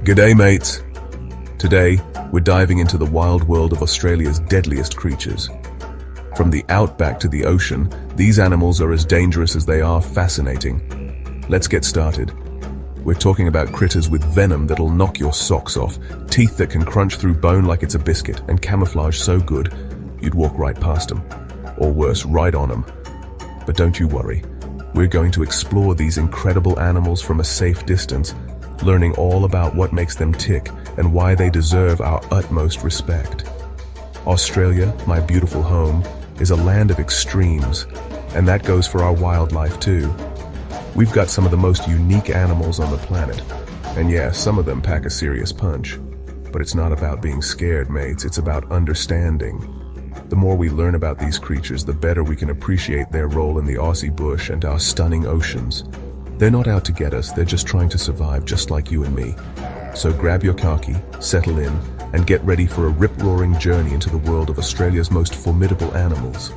G'day mates! Today, we're diving into the wild world of Australia's deadliest creatures. From the outback to the ocean, these animals are as dangerous as they are fascinating. Let's get started. We're talking about critters with venom that'll knock your socks off, teeth that can crunch through bone like it's a biscuit, and camouflage so good, you'd walk right past them. Or worse, right on them. But don't you worry. We're going to explore these incredible animals from a safe distance, learning all about what makes them tick and why they deserve our utmost respect. Australia, my beautiful home, is a land of extremes, and that goes for our wildlife too. We've got some of the most unique animals on the planet, and yeah, some of them pack a serious punch. But it's not about being scared, mates, it's about understanding. The more we learn about these creatures, the better we can appreciate their role in the Aussie bush and our stunning oceans. They're not out to get us, they're just trying to survive, just like you and me. So grab your khaki, settle in, and get ready for a rip-roaring journey into the world of Australia's most formidable animals.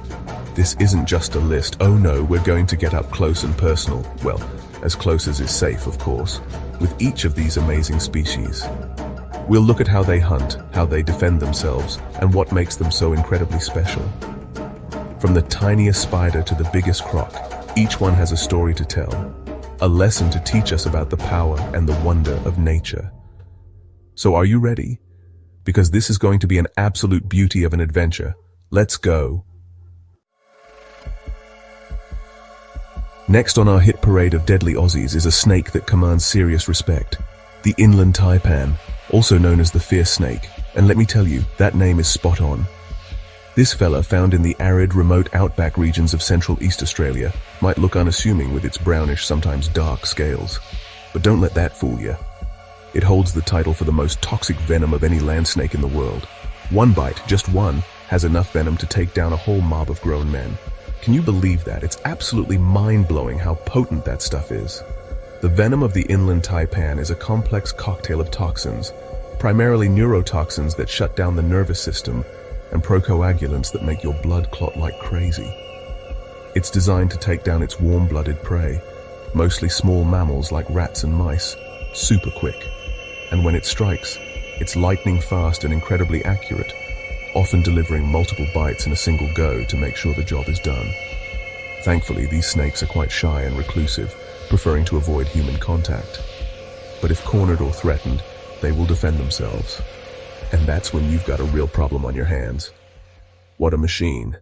This isn't just a list, oh no, we're going to get up close and personal, well, as close as is safe, of course, with each of these amazing species. We'll look at how they hunt, how they defend themselves, and what makes them so incredibly special. From the tiniest spider to the biggest croc, each one has a story to tell, a lesson to teach us about the power and the wonder of nature. So are you ready? Because this is going to be an absolute beauty of an adventure. Let's go. Next on our hit parade of deadly Aussies is a snake that commands serious respect. The inland taipan, also known as the fierce snake. And let me tell you, that name is spot on. This fella, found in the arid, remote outback regions of central East Australia, might look unassuming with its brownish, sometimes dark scales. But don't let that fool you. It holds the title for the most toxic venom of any land snake in the world. One bite, just one, has enough venom to take down a whole mob of grown men. Can you believe that? It's absolutely mind-blowing how potent that stuff is. The venom of the inland taipan is a complex cocktail of toxins, primarily neurotoxins that shut down the nervous system, and procoagulants that make your blood clot like crazy. It's designed to take down its warm-blooded prey, mostly small mammals like rats and mice, super quick. And when it strikes, it's lightning fast and incredibly accurate, often delivering multiple bites in a single go to make sure the job is done. Thankfully, these snakes are quite shy and reclusive, preferring to avoid human contact. But if cornered or threatened, they will defend themselves. And that's when you've got a real problem on your hands. What a machine.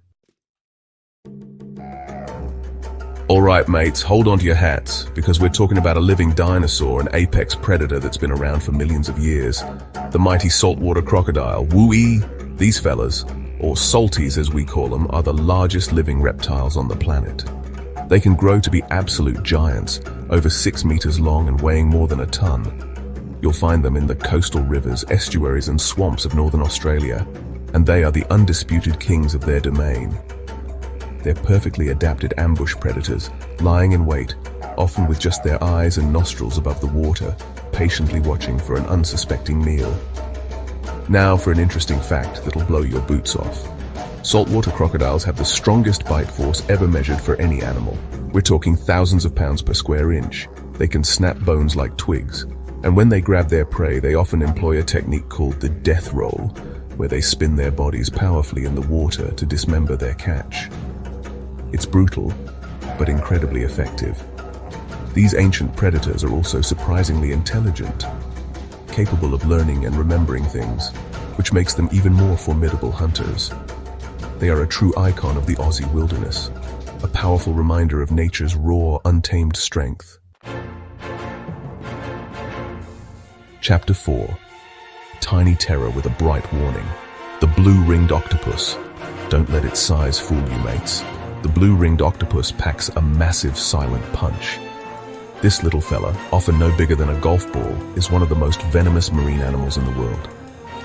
Alright mates, hold on to your hats, because we're talking about a living dinosaur, an apex predator that's been around for millions of years. The mighty saltwater crocodile, woo-ee! These fellas, or salties as we call them, are the largest living reptiles on the planet. They can grow to be absolute giants, over 6 meters long and weighing more than a ton. You'll find them in the coastal rivers, estuaries and swamps of northern Australia, and they are the undisputed kings of their domain. They're perfectly adapted ambush predators, lying in wait, often with just their eyes and nostrils above the water, patiently watching for an unsuspecting meal. Now for an interesting fact that'll blow your boots off. Saltwater crocodiles have the strongest bite force ever measured for any animal. We're talking thousands of pounds per square inch. They can snap bones like twigs. And when they grab their prey, they often employ a technique called the death roll, where they spin their bodies powerfully in the water to dismember their catch. It's brutal, but incredibly effective. These ancient predators are also surprisingly intelligent, capable of learning and remembering things, which makes them even more formidable hunters. They are a true icon of the Aussie wilderness, a powerful reminder of nature's raw, untamed strength. Chapter 4. Tiny terror with a bright warning. The blue-ringed octopus. Don't let its size fool you, mates. The blue-ringed octopus packs a massive silent punch. This little fella, often no bigger than a golf ball, is one of the most venomous marine animals in the world.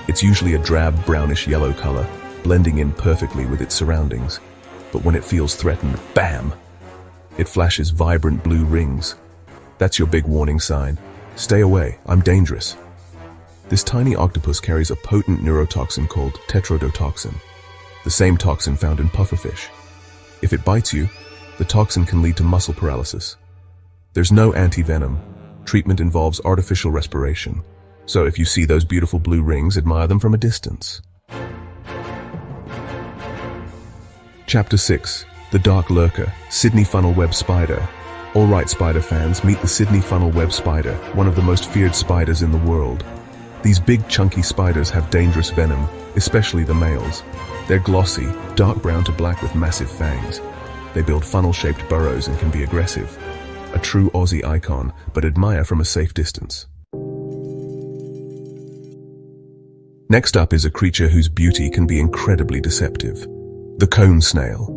It's usually a drab brownish-yellow color, blending in perfectly with its surroundings. But when it feels threatened, bam! It flashes vibrant blue rings. That's your big warning sign. Stay away, I'm dangerous. This tiny octopus carries a potent neurotoxin called tetrodotoxin, the same toxin found in pufferfish. If it bites you, the toxin can lead to muscle paralysis. There's no anti-venom. Treatment involves artificial respiration, So if you see those beautiful blue rings, admire them from a distance. Chapter 6. The Dark Lurker, Sydney Funnel Web Spider. Alright spider fans, meet the Sydney Funnel Web Spider, one of the most feared spiders in the world. These big chunky spiders have dangerous venom, especially the males. They're glossy, dark brown to black with massive fangs. They build funnel-shaped burrows and can be aggressive. A true Aussie icon, but admire from a safe distance. Next up is a creature whose beauty can be incredibly deceptive. The cone snail.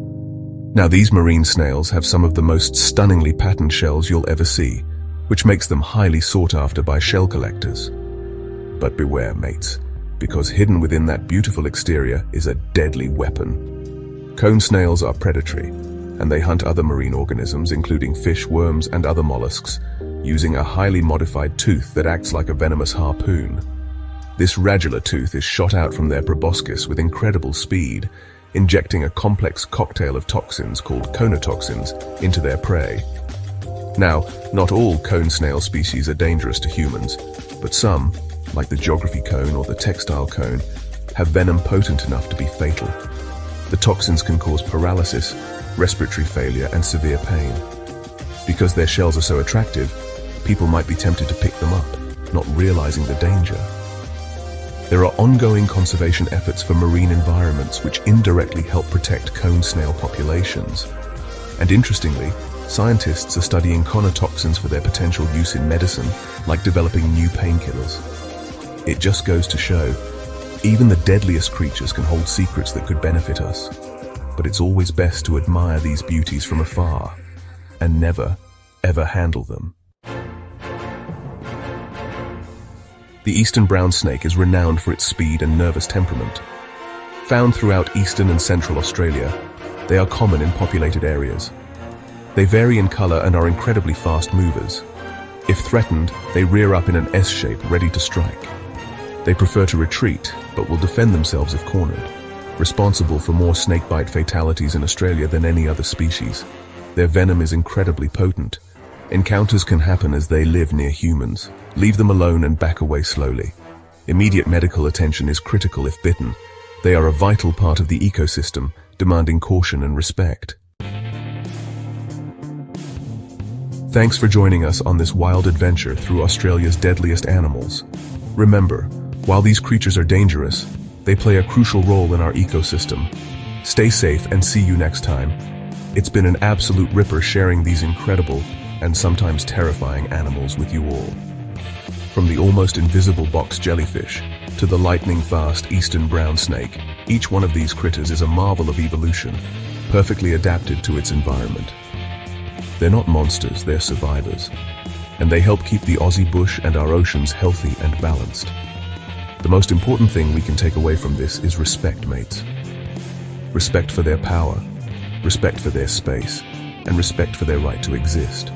Now these marine snails have some of the most stunningly patterned shells you'll ever see, which makes them highly sought after by shell collectors. But beware, mates, because hidden within that beautiful exterior is a deadly weapon. Cone snails are predatory, and they hunt other marine organisms, including fish, worms, and other mollusks, using a highly modified tooth that acts like a venomous harpoon. This radula tooth is shot out from their proboscis with incredible speed, injecting a complex cocktail of toxins called conotoxins into their prey. Now, not all cone snail species are dangerous to humans, but some, like the geography cone or the textile cone, have venom potent enough to be fatal. The toxins can cause paralysis, respiratory failure, and severe pain. Because their shells are so attractive, people might be tempted to pick them up, not realizing the danger. There are ongoing conservation efforts for marine environments which indirectly help protect cone snail populations. And interestingly, scientists are studying conotoxins for their potential use in medicine, like developing new painkillers. It just goes to show, even the deadliest creatures can hold secrets that could benefit us. But it's always best to admire these beauties from afar, and never, ever handle them. The eastern brown snake is renowned for its speed and nervous temperament. Found throughout eastern and central Australia, they are common in populated areas. They vary in color and are incredibly fast movers. If threatened, they rear up in an S shape, ready to strike. They prefer to retreat, but will defend themselves if cornered, responsible for more snakebite fatalities in Australia than any other species. Their venom is incredibly potent. Encounters can happen as they live near humans. Leave them alone and back away slowly. Immediate medical attention is critical if bitten. They are a vital part of the ecosystem, demanding caution and respect. Thanks for joining us on this wild adventure through Australia's deadliest animals. Remember, while these creatures are dangerous, they play a crucial role in our ecosystem. Stay safe and see you next time. It's been an absolute ripper sharing these incredible and sometimes terrifying animals with you all. From the almost invisible box jellyfish to the lightning-fast eastern brown snake, each one of these critters is a marvel of evolution, perfectly adapted to its environment. They're not monsters, they're survivors, and they help keep the Aussie bush and our oceans healthy and balanced. The most important thing we can take away from this is respect, mates. Respect for their power, respect for their space, and respect for their right to exist.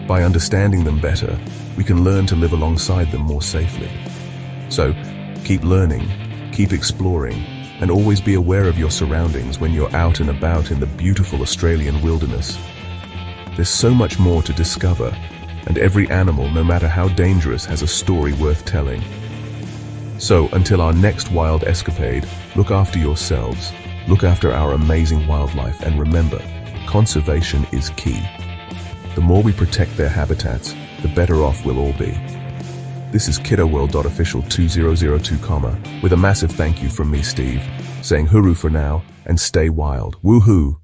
By understanding them better, we can learn to live alongside them more safely. So, keep learning, keep exploring, and always be aware of your surroundings when you're out and about in the beautiful Australian wilderness. There's so much more to discover, and every animal, no matter how dangerous, has a story worth telling. So, until our next wild escapade, look after yourselves, look after our amazing wildlife, and remember, conservation is key. The more we protect their habitats, the better off we'll all be. This is World.official 2002, with a massive thank you from me, Steve, saying hooroo for now, and stay wild. Woohoo!